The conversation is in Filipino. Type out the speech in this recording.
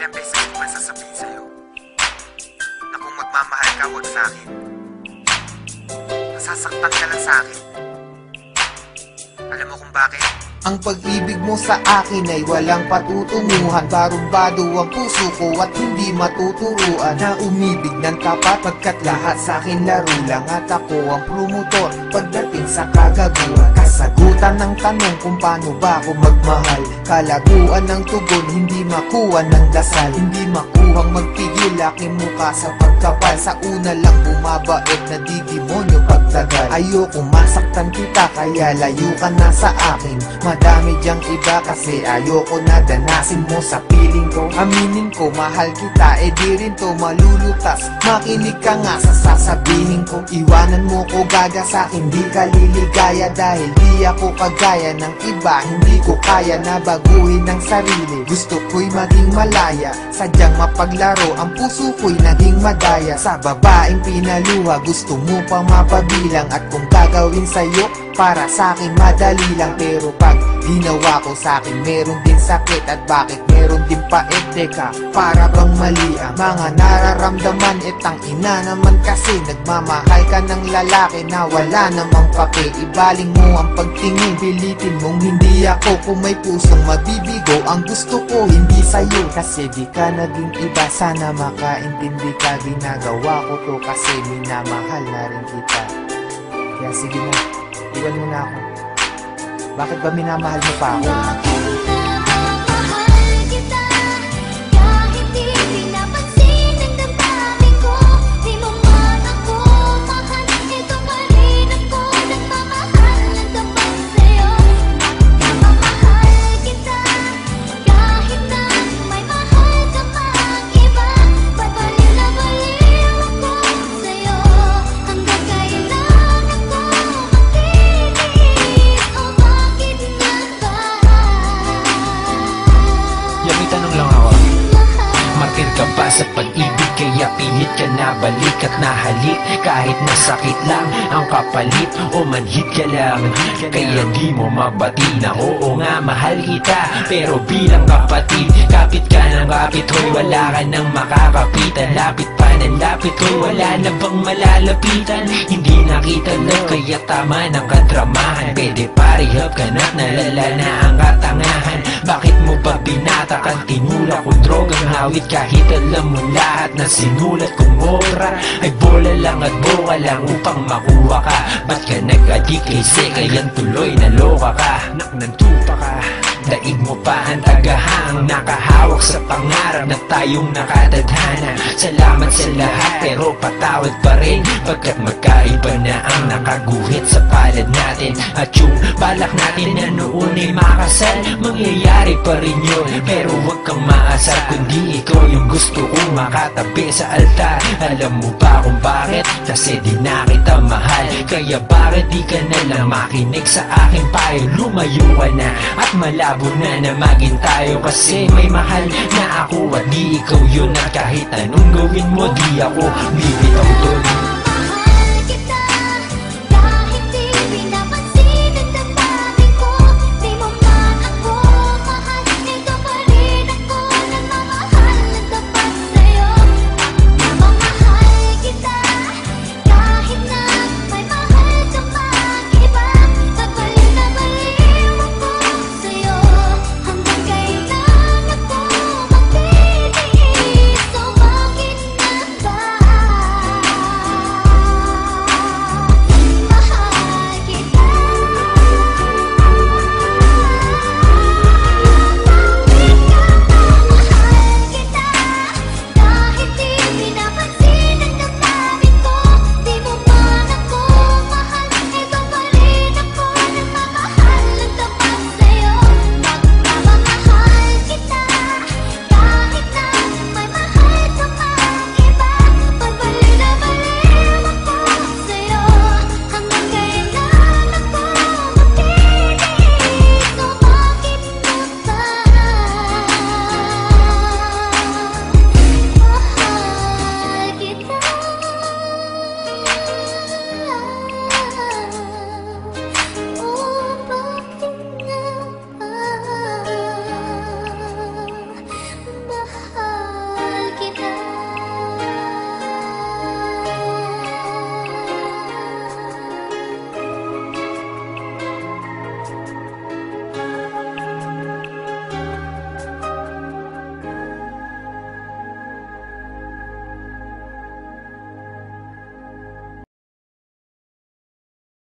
Ilang beses ko ba sasabihin sa'yo na kung magmamahal ka, wag sa'kin. Nasasaktan ka lang sa'kin. Alam mo kung bakit? Ang pag-ibig mo sa akin ay walang patutunguhan. Barumbado ang puso ko at hindi matuturuan na umibig ng tapat, pagkat lahat sa akin laro lang. At ako ang promotor pagdating sa kagaguhan. Kasagutan ng tanong kung paano ba ako magmahal. Kalaguan ng tugon, hindi makuha ng dasal. Hindi makuhang magpigil aking mukha sa pagkapal. Sa una lang bumabait na di demonyo pagtagal. Ayoko masaktan kita kaya layo ka na sa akin. Madami diyang iba kasi ayoko na danasin mo sa piling ko. Aminin ko mahal kita, di rin to malulutas. Makinig ka nga sa sasabihin ko. Iwanan mo ko gaga sa akin, di ka liligaya. Dahil di ako kagaya ng iba, hindi ko kaya na baguhin ang sarili. Gusto ko'y maging malaya, sadyang mapaglaro. Ang puso ko'y naging madaya sa babaeng pinaluha. Gusto mo pang mapabilang at kung gagawin sa'yo para sa'kin madali lang. Pero pag ginawa ko sa'kin meron din sakit. At bakit meron din pait? Teka, para bang mali ang mga nararamdaman? Etang ina naman kasi nagmamahal ka ng lalaki na wala namang pake. Ibaling mo ang pagtingin, pilitin mong hindi ako. Kung may pusong mabibigo, ang gusto ko hindi sa'yo. Kasi di ka naging iba, sana makaintindi ka. Ginagawa ko to kasi minamahal na rin kita. Kaya sige na, iwan mo na ako. Bakit ba minamahal mo pa ako? Martir ka ba sa pag-ibig kaya pilit ka na balik at nahalik? Kahit nasakit lang ang kapalit o manhit ka lang, kaya di mo mabati na oo nga mahal kita. Pero bilang kapatid, kapit ka ng kapit, hoy wala ka nang makakapitan. Lapit pa ng lapit, hoy wala na bang malalapitan? Hindi nakita lang kaya tama ng kadramahan. Pwede parihap ka na't nalala na ang katangahan. Bakit mo ba binatakan? Tinula kong drogang hawit kahit alam mo lahat na sinulat kong obra ay bola lang at boka lang upang makuha ka. Ba't ka nag-adik kay Sekayan tuloy naloka ka? Nantupa ka, daig mo pa ang tagahang nakahawak sa pangarap na tayong nakatadhana. Salamat sa lahat pero patawad pa rin pagkat magkaiba na ang nakaguhit sa palad natin. At yung balak natin na noon ay makasal, mangyayari pa rin yun. Pero huwag kang maasar kundi ikaw yung gusto kong makatabi sa altar. Alam mo ba kung bakit? Kasi di na kita mahal. Kaya bakit di ka na lang makinig sa aking payo? Lumayo ka na at malabo na na maging tayo. Kasi may mahal na ako at di ikaw yun. At kahit anong gawin mo di ako bibitaw doon.